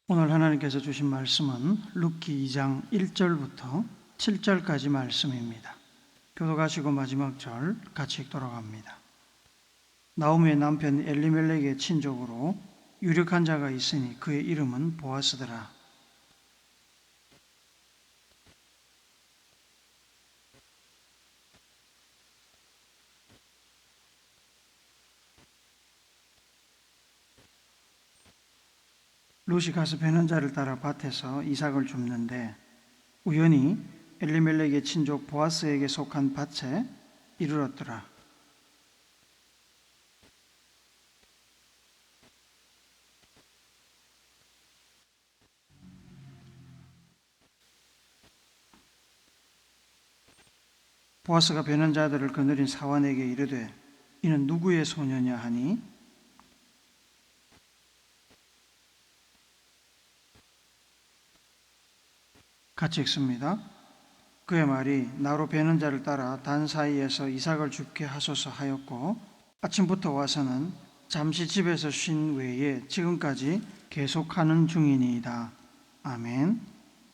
오늘 하나님께서 주신 말씀은 룻기 2장 1절부터 7절까지 말씀입니다. 교도가시고 마지막 절 같이 읽도록 합니다. 나오미의 남편 엘리멜렉의 친족으로 유력한 자가 있으니 그의 이름은 보아스더라. 룻이 가서 배는자를 따라 밭에서 이삭을 줍는데 우연히 엘리멜렉의 친족 보아스에게 속한 밭에 이르렀더라. 보아스가 배는자들을 거느린 사환에게 이르되 이는 누구의 소녀냐 하니 같이 읽습니다. 그의 말이 나로 배는 자를 따라 단 사이에서 이삭을 줍게 하소서 하였고 아침부터 와서는 잠시 집에서 쉰 외에 지금까지 계속하는 중이니이다. 아멘.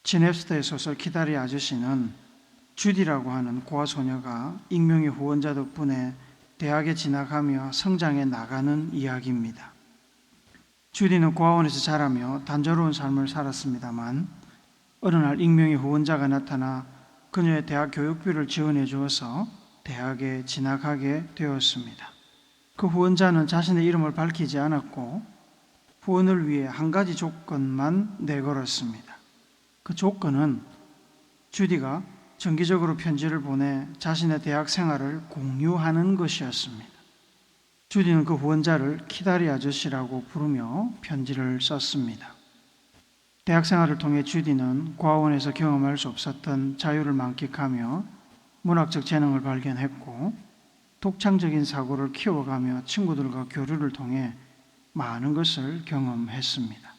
지넵스터의 소설 키다리 아저씨는 주디라고 하는 고아 소녀가 익명의 후원자 덕분에 대학에 진학하며 성장해 나가는 이야기입니다. 주디는 고아원에서 자라며 단조로운 삶을 살았습니다만 어느 날 익명의 후원자가 나타나 그녀의 대학 교육비를 지원해 주어서 대학에 진학하게 되었습니다. 그 후원자는 자신의 이름을 밝히지 않았고 후원을 위해 한 가지 조건만 내걸었습니다. 그 조건은 주디가 정기적으로 편지를 보내 자신의 대학 생활을 공유하는 것이었습니다. 주디는 그 후원자를 키다리 아저씨라고 부르며 편지를 썼습니다. 대학 생활을 통해 주디는 고아원에서 경험할 수 없었던 자유를 만끽하며 문학적 재능을 발견했고 독창적인 사고를 키워가며 친구들과 교류를 통해 많은 것을 경험했습니다.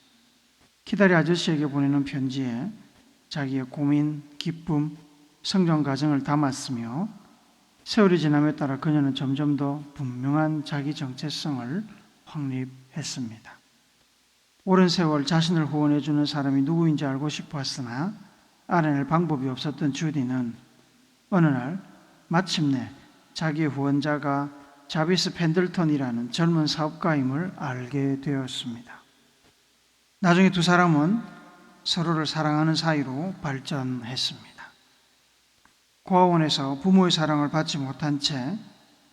키다리 아저씨에게 보내는 편지에 자기의 고민, 기쁨, 성장 과정을 담았으며 세월이 지남에 따라 그녀는 점점 더 분명한 자기 정체성을 확립했습니다. 오랜 세월 자신을 후원해주는 사람이 누구인지 알고 싶었으나 알아낼 방법이 없었던 주디는 어느 날 마침내 자기의 후원자가 자비스 펜들턴이라는 젊은 사업가임을 알게 되었습니다. 나중에 두 사람은 서로를 사랑하는 사이로 발전했습니다. 고아원에서 부모의 사랑을 받지 못한 채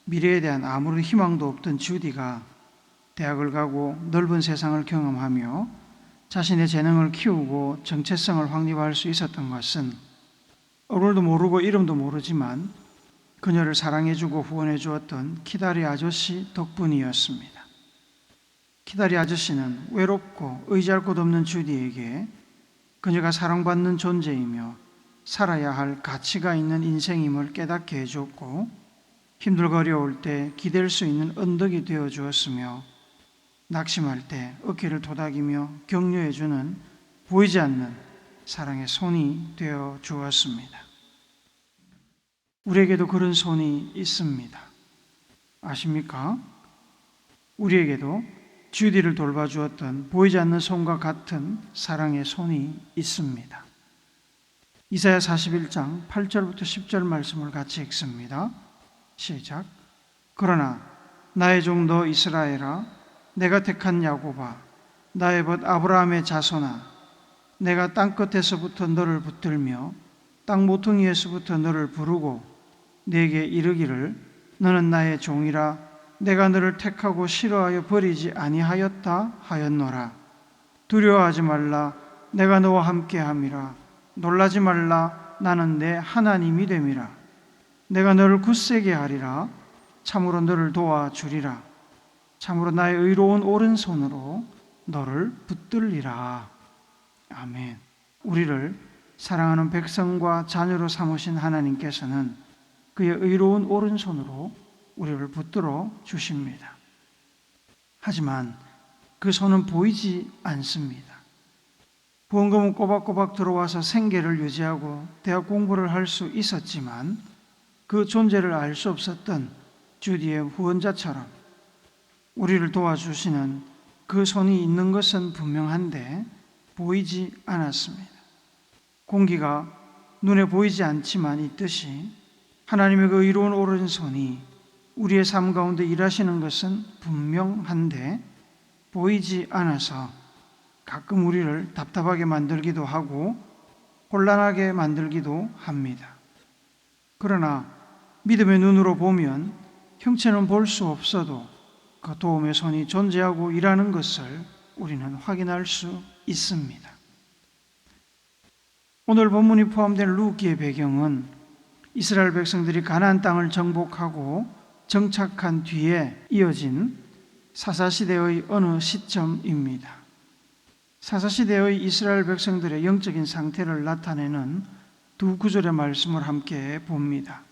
미래에 대한 아무런 희망도 없던 주디가 대학을 가고 넓은 세상을 경험하며 자신의 재능을 키우고 정체성을 확립할 수 있었던 것은 얼굴도 모르고 이름도 모르지만 그녀를 사랑해주고 후원해 주었던 키다리 아저씨 덕분이었습니다. 키다리 아저씨는 외롭고 의지할 곳 없는 주디에게 그녀가 사랑받는 존재이며 살아야 할 가치가 있는 인생임을 깨닫게 해주었고 힘들고 어려울 때 기댈 수 있는 언덕이 되어 주었으며 낙심할 때 어깨를 토닥이며 격려해주는 보이지 않는 사랑의 손이 되어 주었습니다. 우리에게도 그런 손이 있습니다. 아십니까? 우리에게도 주디를 돌봐주었던 보이지 않는 손과 같은 사랑의 손이 있습니다. 이사야 41장 8절부터 10절 말씀을 같이 읽습니다. 시작. 그러나 나의 종 너 이스라엘아 내가 택한 야곱아 나의 벗 아브라함의 자손아 내가 땅끝에서부터 너를 붙들며 땅 모퉁이에서부터 너를 부르고 내게 이르기를 너는 나의 종이라 내가 너를 택하고 싫어하여 버리지 아니하였다 하였노라. 두려워하지 말라 내가 너와 함께함이라. 놀라지 말라 나는 내 하나님이 됨이라. 내가 너를 굳세게 하리라. 참으로 너를 도와주리라. 참으로 나의 의로운 오른손으로 너를 붙들리라. 아멘. 우리를 사랑하는 백성과 자녀로 삼으신 하나님께서는 그의 의로운 오른손으로 우리를 붙들어 주십니다. 하지만 그 손은 보이지 않습니다. 보험금은 꼬박꼬박 들어와서 생계를 유지하고 대학 공부를 할 수 있었지만 그 존재를 알 수 없었던 주디의 후원자처럼 우리를 도와주시는 그 손이 있는 것은 분명한데 보이지 않았습니다. 공기가 눈에 보이지 않지만 있듯이 하나님의 그 의로운 오른손이 우리의 삶 가운데 일하시는 것은 분명한데 보이지 않아서 가끔 우리를 답답하게 만들기도 하고 혼란하게 만들기도 합니다. 그러나 믿음의 눈으로 보면 형체는 볼 수 없어도 그 도움의 손이 존재하고 일하는 것을 우리는 확인할 수 있습니다. 오늘 본문이 포함된 루기의 배경은 이스라엘 백성들이 가나안 땅을 정복하고 정착한 뒤에 이어진 사사시대의 어느 시점입니다. 사사시대의 이스라엘 백성들의 영적인 상태를 나타내는 두 구절의 말씀을 함께 봅니다.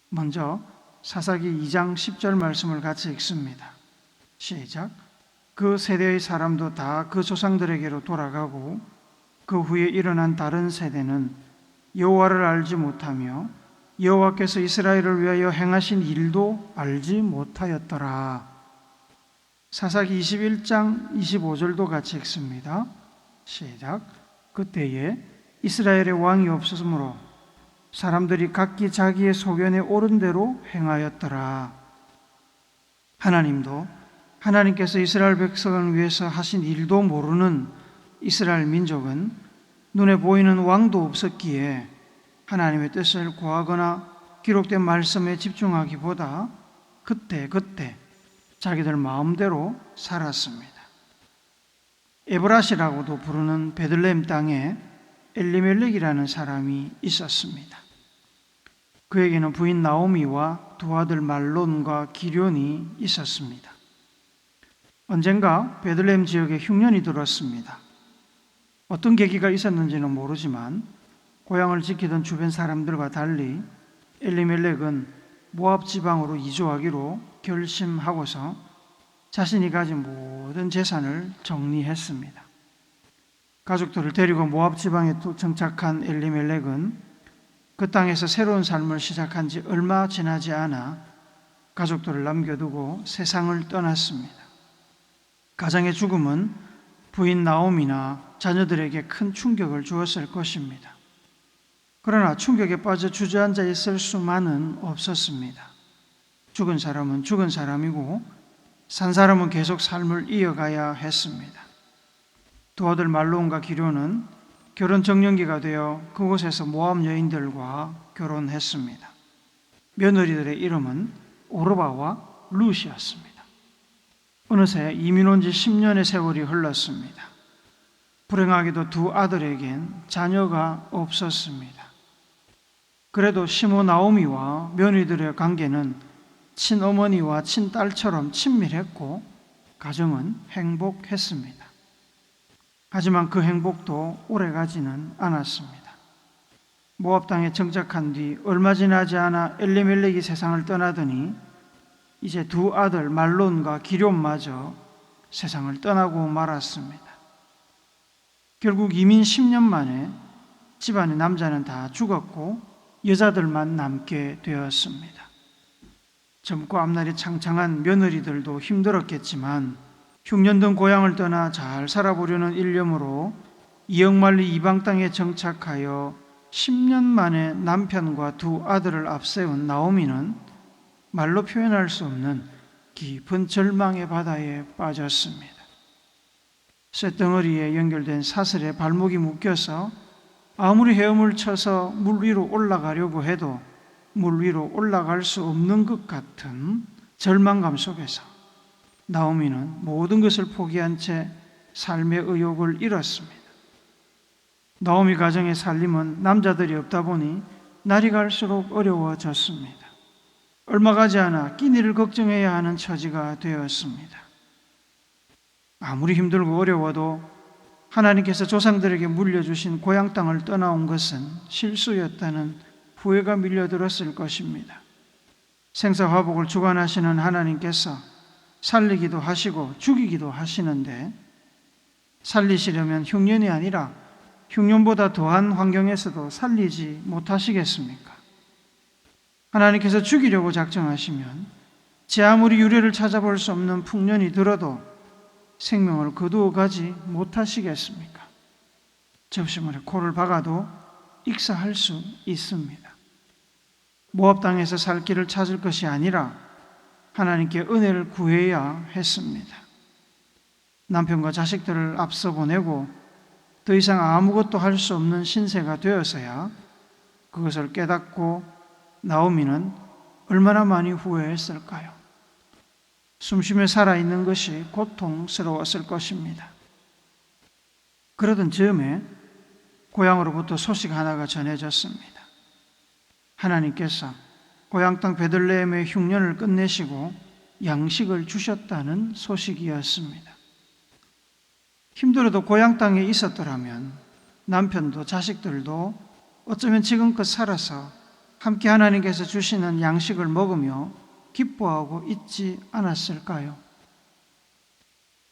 먼저 사사기 2장 10절 말씀을 같이 읽습니다. 시작. 그 세대의 사람도 다 그 조상들에게로 돌아가고 그 후에 일어난 다른 세대는 여호와를 알지 못하며 여호와께서 이스라엘을 위하여 행하신 일도 알지 못하였더라. 사사기 21장 25절도 같이 읽습니다. 시작. 그때에 이스라엘의 왕이 없었으므로 사람들이 각기 자기의 소견에 옳은 대로 행하였더라. 하나님도 하나님께서 이스라엘 백성을 위해서 하신 일도 모르는 이스라엘 민족은 눈에 보이는 왕도 없었기에 하나님의 뜻을 구하거나 기록된 말씀에 집중하기보다 그때 자기들 마음대로 살았습니다. 에브라시라고도 부르는 베들레헴 땅에 엘리멜렉이라는 사람이 있었습니다. 그에게는 부인 나오미와 두 아들 말론과 기럐이 있었습니다. 언젠가 베들레헴 지역에 흉년이 들었습니다. 어떤 계기가 있었는지는 모르지만 고향을 지키던 주변 사람들과 달리 엘리멜렉은 모압 지방으로 이주하기로 결심하고서 자신이 가진 모든 재산을 정리했습니다. 가족들을 데리고 모압 지방에 정착한 엘리멜렉은 그 땅에서 새로운 삶을 시작한 지 얼마 지나지 않아 가족들을 남겨두고 세상을 떠났습니다. 가장의 죽음은 부인 나오미나 자녀들에게 큰 충격을 주었을 것입니다. 그러나 충격에 빠져 주저앉아 있을 수만은 없었습니다. 죽은 사람은 죽은 사람이고 산 사람은 계속 삶을 이어가야 했습니다. 두 아들 말론과 기럐은 결혼 정년기가 되어 그곳에서 모압 여인들과 결혼했습니다. 며느리들의 이름은 오르바와 룻이었습니다. 어느새 이민 온 지 10년의 세월이 흘렀습니다. 불행하게도 두 아들에겐 자녀가 없었습니다. 그래도 시모 나오미와 며느리들의 관계는 친어머니와 친딸처럼 친밀했고 가정은 행복했습니다. 하지만 그 행복도 오래가지는 않았습니다. 모압 땅에 정착한 뒤 얼마 지나지 않아 엘리멜렉이 세상을 떠나더니 이제 두 아들 말론과 기럐마저 세상을 떠나고 말았습니다. 결국 이민 10년 만에 집안의 남자는 다 죽었고 여자들만 남게 되었습니다. 젊고 앞날이 창창한 며느리들도 힘들었겠지만 흉년든 고향을 떠나 잘 살아보려는 일념으로 이역만리 이방 땅에 정착하여 10년 만에 남편과 두 아들을 앞세운 나오미는 말로 표현할 수 없는 깊은 절망의 바다에 빠졌습니다. 쇳덩어리에 연결된 사슬에 발목이 묶여서 아무리 헤엄을 쳐서 물 위로 올라가려고 해도 물 위로 올라갈 수 없는 것 같은 절망감 속에서 나오미는 모든 것을 포기한 채 삶의 의욕을 잃었습니다. 나오미 가정의 살림은 남자들이 없다 보니 날이 갈수록 어려워졌습니다. 얼마 가지 않아 끼니를 걱정해야 하는 처지가 되었습니다. 아무리 힘들고 어려워도 하나님께서 조상들에게 물려주신 고향 땅을 떠나온 것은 실수였다는 후회가 밀려들었을 것입니다. 생사화복을 주관하시는 하나님께서 살리기도 하시고 죽이기도 하시는데 살리시려면 흉년이 아니라 흉년보다 더한 환경에서도 살리지 못하시겠습니까? 하나님께서 죽이려고 작정하시면 제 아무리 유래를 찾아볼 수 없는 풍년이 들어도 생명을 거두어 가지 못하시겠습니까? 접시물에 코를 박아도 익사할 수 있습니다. 모압 땅에서 살 길을 찾을 것이 아니라 하나님께 은혜를 구해야 했습니다. 남편과 자식들을 앞서 보내고 더 이상 아무것도 할 수 없는 신세가 되어서야 그것을 깨닫고 나오미는 얼마나 많이 후회했을까요? 숨쉬며 살아있는 것이 고통스러웠을 것입니다. 그러던 즈음에 고향으로부터 소식 하나가 전해졌습니다. 하나님께서 고향 땅 베들레헴의 흉년을 끝내시고 양식을 주셨다는 소식이었습니다. 힘들어도 고향 땅에 있었더라면 남편도 자식들도 어쩌면 지금껏 살아서 함께 하나님께서 주시는 양식을 먹으며 기뻐하고 있지 않았을까요?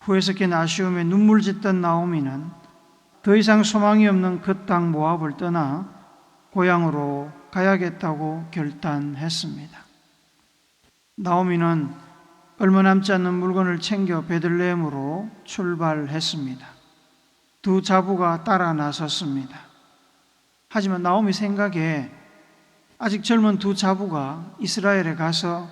후에 섞인 아쉬움에 눈물 짓던 나오미는 더 이상 소망이 없는 그 땅 모압을 떠나 고향으로 가야겠다고 결단했습니다. 나오미는 얼마 남지 않는 물건을 챙겨 베들레헴으로 출발했습니다. 두 자부가 따라 나섰습니다. 하지만 나오미 생각에 아직 젊은 두 자부가 이스라엘에 가서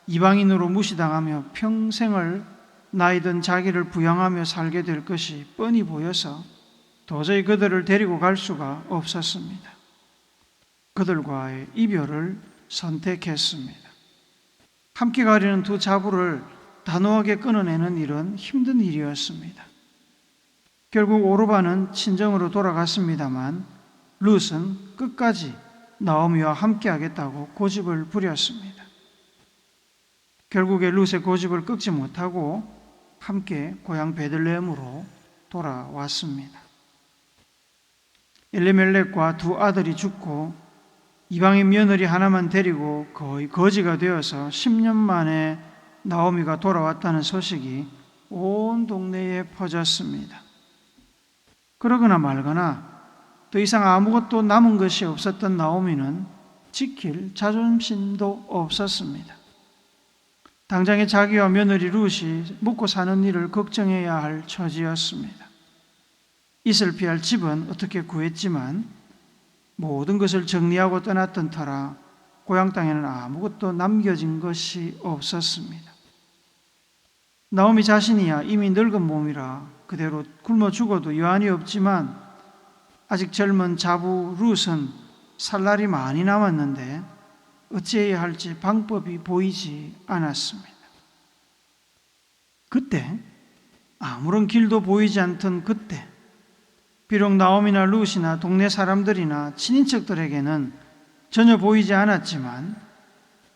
이방인으로 무시당하며 평생을 나이든 자기를 부양하며 살게 될 것이 뻔히 보여서 도저히 그들을 데리고 갈 수가 없었습니다. 그들과의 이별을 선택했습니다. 함께 가려는 두 자부를 단호하게 끊어내는 일은 힘든 일이었습니다. 결국 오르바는 친정으로 돌아갔습니다만 룻은 끝까지 나오미와 함께 하겠다고 고집을 부렸습니다. 결국에 룻의 고집을 꺾지 못하고 함께 고향 베들레헴으로 돌아왔습니다. 엘리멜렉과 두 아들이 죽고 이방인 며느리 하나만 데리고 거의 거지가 되어서 10년 만에 나오미가 돌아왔다는 소식이 온 동네에 퍼졌습니다. 그러거나 말거나 더 이상 아무것도 남은 것이 없었던 나오미는 지킬 자존심도 없었습니다. 당장에 자기와 며느리 룻이 먹고 사는 일을 걱정해야 할 처지였습니다. 이슬 피할 집은 어떻게 구했지만 모든 것을 정리하고 떠났던 터라 고향 땅에는 아무것도 남겨진 것이 없었습니다. 나오미 자신이야 이미 늙은 몸이라 그대로 굶어 죽어도 여한이 없지만 아직 젊은 자부 룻은 살 날이 많이 남았는데 어찌해야 할지 방법이 보이지 않았습니다. 그때 아무런 길도 보이지 않던 그때 비록 나오미나 룻이나 동네 사람들이나 친인척들에게는 전혀 보이지 않았지만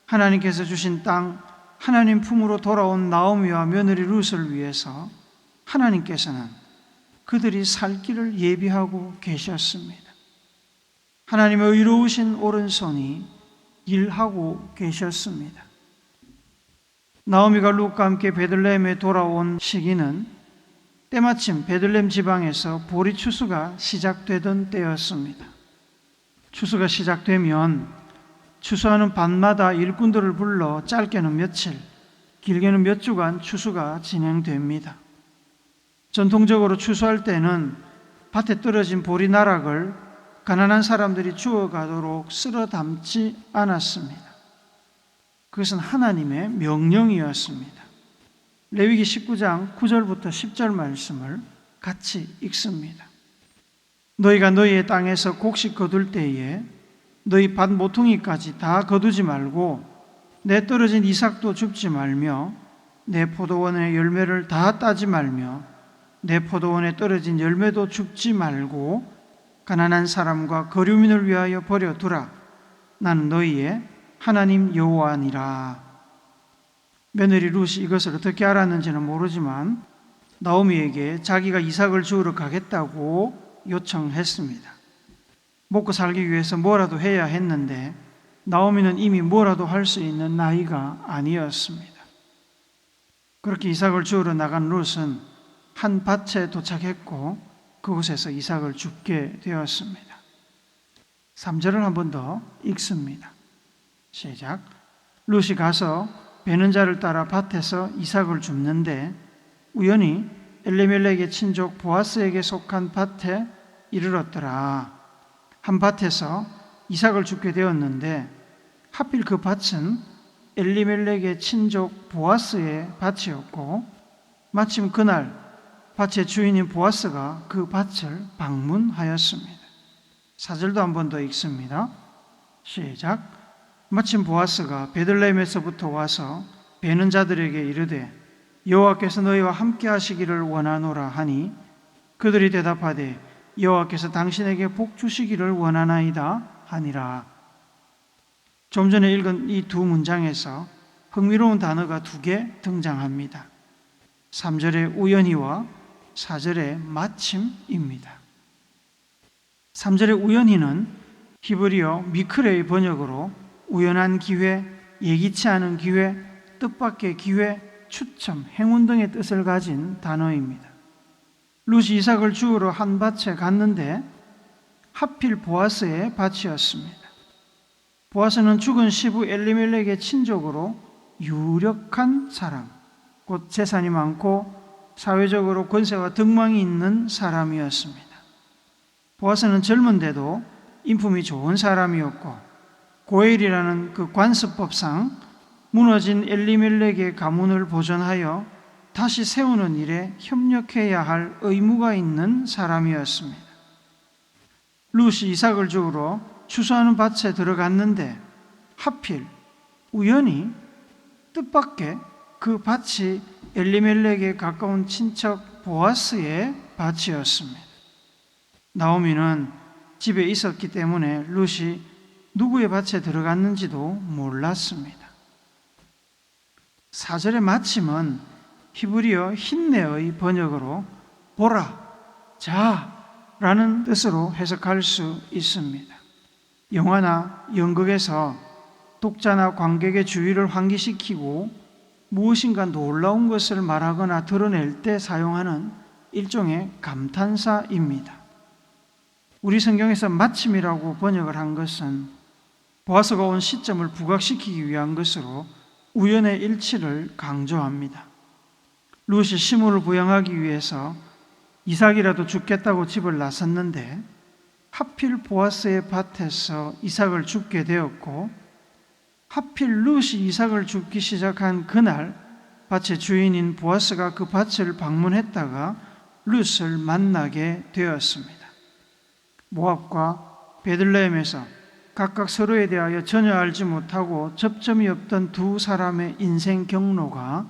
하나님께서 주신 땅 하나님 품으로 돌아온 나오미와 며느리 룻을 위해서 하나님께서는 그들이 살 길을 예비하고 계셨습니다. 하나님의 의로우신 오른손이 일하고 계셨습니다. 나오미가 룻과 함께 베들레헴에 돌아온 시기는 때마침 베들레헴 지방에서 보리 추수가 시작되던 때였습니다. 추수가 시작되면 추수하는 밭마다 일꾼들을 불러 짧게는 며칠, 길게는 몇 주간 추수가 진행됩니다. 전통적으로 추수할 때는 밭에 떨어진 보리 나락을 가난한 사람들이 주워가도록 쓸어 담지 않았습니다. 그것은 하나님의 명령이었습니다. 레위기 19장 9절부터 10절 말씀을 같이 읽습니다. 너희가 너희의 땅에서 곡식 거둘 때에 너희 밭 모퉁이까지 다 거두지 말고 내 떨어진 이삭도 줍지 말며 내 포도원의 열매를 다 따지 말며 내 포도원에 떨어진 열매도 줍지 말고 가난한 사람과 거류민을 위하여 버려두라. 나는 너희의 하나님 여호와니라. 며느리 룻이 이것을 어떻게 알았는지는 모르지만 나오미에게 자기가 이삭을 주우러 가겠다고 요청했습니다. 먹고 살기 위해서 뭐라도 해야 했는데 나오미는 이미 뭐라도 할 수 있는 나이가 아니었습니다. 그렇게 이삭을 주우러 나간 룻은 한 밭에 도착했고 그곳에서 이삭을 줍게 되었습니다. 3절을 한 번 더 읽습니다. 시작. 룻이 가서 베는 자를 따라 밭에서 이삭을 줍는데 우연히 엘리멜렉의 친족 보아스에게 속한 밭에 이르렀더라. 한 밭에서 이삭을 죽게 되었는데 하필 그 밭은 엘리멜렉의 친족 보아스의 밭이었고 마침 그날 밭의 주인인 보아스가 그 밭을 방문하였습니다. 4절도 한 번 더 읽습니다. 시작. 마침 보아스가 베들레헴에서부터 와서 베는 자들에게 이르되 여호와께서 너희와 함께 하시기를 원하노라 하니 그들이 대답하되 여호와께서 당신에게 복 주시기를 원하나이다 하니라. 좀 전에 읽은 이 두 문장에서 흥미로운 단어가 두 개 등장합니다. 3절의 우연히와 4절의 마침입니다. 3절의 우연히는 히브리어 미크레의 번역으로 우연한 기회, 예기치 않은 기회, 뜻밖의 기회, 추첨, 행운 등의 뜻을 가진 단어입니다. 룻이 이삭을 주우러 한 밭에 갔는데 하필 보아스의 밭이었습니다. 보아스는 죽은 시부 엘리멜렉의 친족으로 유력한 사람, 곧 재산이 많고 사회적으로 권세와 덕망이 있는 사람이었습니다. 보아스는 젊은데도 인품이 좋은 사람이었고 고엘이라는 그 관습법상 무너진 엘리멜렉의 가문을 보존하여 다시 세우는 일에 협력해야 할 의무가 있는 사람이었습니다. 룻이 이삭을 주우러 추수하는 밭에 들어갔는데 하필 우연히 뜻밖의 그 밭이 엘리멜렉에 가까운 친척 보아스의 밭이었습니다. 나오미는 집에 있었기 때문에 룻이 누구의 밭에 들어갔는지도 몰랐습니다. 4절의 마침은 히브리어 힌네의 번역으로 보라, 자라는 뜻으로 해석할 수 있습니다. 영화나 연극에서 독자나 관객의 주의를 환기시키고 무엇인가 놀라운 것을 말하거나 드러낼 때 사용하는 일종의 감탄사입니다. 우리 성경에서 마침이라고 번역을 한 것은 보아스가 온 시점을 부각시키기 위한 것으로 우연의 일치를 강조합니다. 룻이 시므를 부양하기 위해서 이삭이라도 죽겠다고 집을 나섰는데 하필 보아스의 밭에서 이삭을 죽게 되었고 하필 룻이 이삭을 죽기 시작한 그날 밭의 주인인 보아스가 그 밭을 방문했다가 룻을 만나게 되었습니다. 모압과 베들레헴에서 각각 서로에 대하여 전혀 알지 못하고 접점이 없던 두 사람의 인생 경로가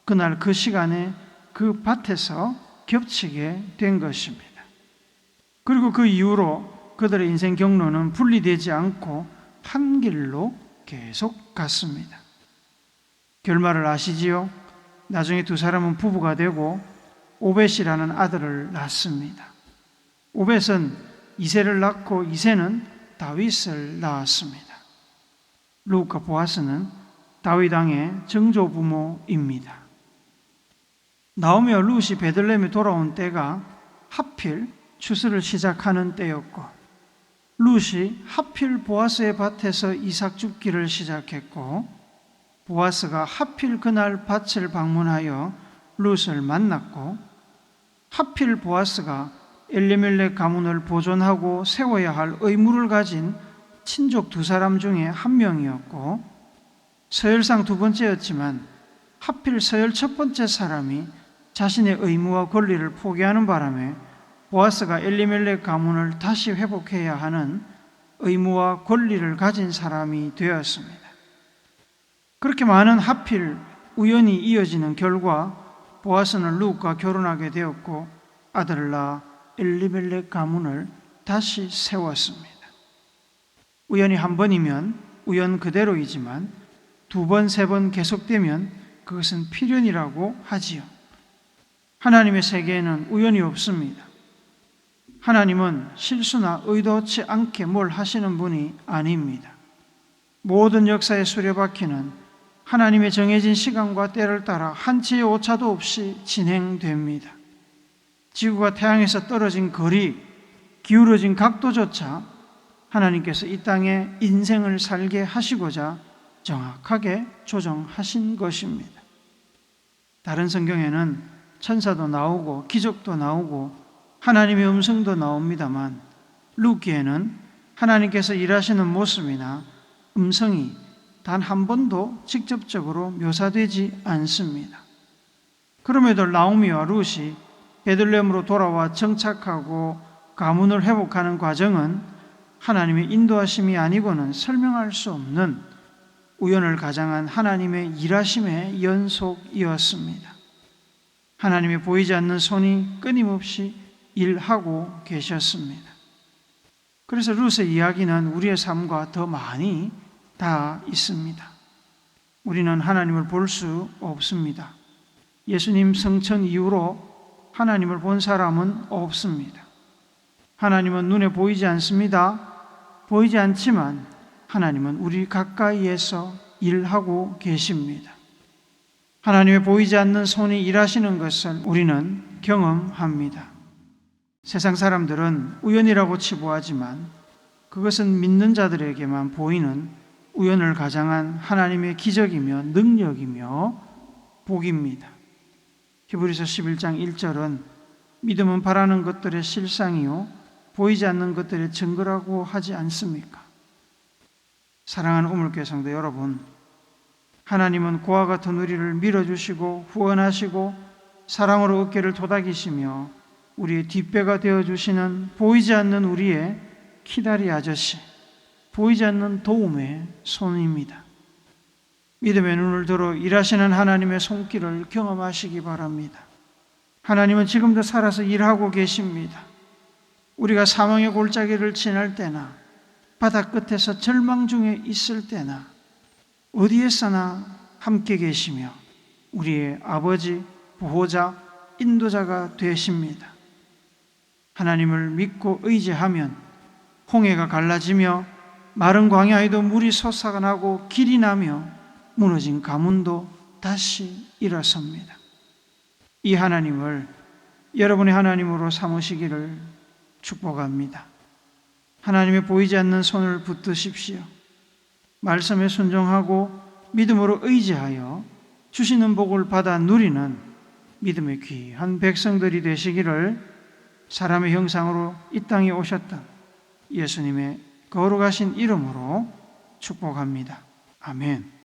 그날 그 시간에 그 밭에서 겹치게 된 것입니다. 그리고 그 이후로 그들의 인생 경로는 분리되지 않고 한 길로 계속 갔습니다. 결말을 아시지요? 나중에 두 사람은 부부가 되고 오벳이라는 아들을 낳습니다. 오벳은 이새를 낳고 이새는 다윗을 낳았습니다. 룻과 보아스는 다윗 왕의 증조부모입니다. 나오미와 룻이 베들레헴에 돌아온 때가 하필 추수를 시작하는 때였고 룻이 하필 보아스의 밭에서 이삭 줍기를 시작했고 보아스가 하필 그날 밭을 방문하여 룻을 만났고 하필 보아스가 엘리멜렉 가문을 보존하고 세워야 할 의무를 가진 친족 두 사람 중에 한 명이었고 서열상 두 번째였지만 하필 서열 첫 번째 사람이 자신의 의무와 권리를 포기하는 바람에 보아스가 엘리멜렉 가문을 다시 회복해야 하는 의무와 권리를 가진 사람이 되었습니다. 그렇게 많은 하필 우연히 이어지는 결과 보아스는 룻과 결혼하게 되었고 아들을 낳아 엘리멜렉 가문을 다시 세웠습니다. 우연히 한 번이면 우연 그대로이지만 두 번, 세 번 계속되면 그것은 필연이라고 하지요. 하나님의 세계에는 우연이 없습니다. 하나님은 실수나 의도치 않게 뭘 하시는 분이 아닙니다. 모든 역사의 수레바퀴는 하나님의 정해진 시간과 때를 따라 한치의 오차도 없이 진행됩니다. 지구가 태양에서 떨어진 거리, 기울어진 각도조차 하나님께서 이 땅에 인생을 살게 하시고자 정확하게 조정하신 것입니다. 다른 성경에는 천사도 나오고 기적도 나오고 하나님의 음성도 나옵니다만 룻기에는 하나님께서 일하시는 모습이나 음성이 단 한 번도 직접적으로 묘사되지 않습니다. 그럼에도 나오미와 룻이 베들레헴으로 돌아와 정착하고 가문을 회복하는 과정은 하나님의 인도하심이 아니고는 설명할 수 없는 우연을 가장한 하나님의 일하심의 연속이었습니다. 하나님의 보이지 않는 손이 끊임없이 일하고 계셨습니다. 그래서 룻의 이야기는 우리의 삶과 더 많이 닿아 있습니다. 우리는 하나님을 볼 수 없습니다. 예수님 성천 이후로 하나님을 본 사람은 없습니다. 하나님은 눈에 보이지 않습니다. 보이지 않지만 하나님은 우리 가까이에서 일하고 계십니다. 하나님의 보이지 않는 손이 일하시는 것을 우리는 경험합니다. 세상 사람들은 우연이라고 치부하지만 그것은 믿는 자들에게만 보이는 우연을 가장한 하나님의 기적이며 능력이며 복입니다. 히브리서 11장 1절은 믿음은 바라는 것들의 실상이요 보이지 않는 것들의 증거라고 하지 않습니까? 사랑하는 우물교회 성도 여러분, 하나님은 고와 같은 우리를 밀어주시고 후원하시고 사랑으로 어깨를 도닥이시며 우리의 뒷배가 되어주시는 보이지 않는 우리의 키다리 아저씨, 보이지 않는 도움의 손입니다. 믿음의 눈을 들어 일하시는 하나님의 손길을 경험하시기 바랍니다. 하나님은 지금도 살아서 일하고 계십니다. 우리가 사망의 골짜기를 지날 때나 바다 끝에서 절망 중에 있을 때나 어디에서나 함께 계시며 우리의 아버지, 보호자, 인도자가 되십니다. 하나님을 믿고 의지하면 홍해가 갈라지며 마른 광야에도 물이 솟아나고 길이 나며 무너진 가문도 다시 일어섭니다. 이 하나님을 여러분의 하나님으로 삼으시기를 축복합니다. 하나님의 보이지 않는 손을 붙드십시오. 말씀에 순종하고 믿음으로 의지하여 주시는 복을 받아 누리는 믿음의 귀한 백성들이 되시기를 사람의 형상으로 이 땅에 오셨던 예수님의 거룩하신 이름으로 축복합니다. 아멘.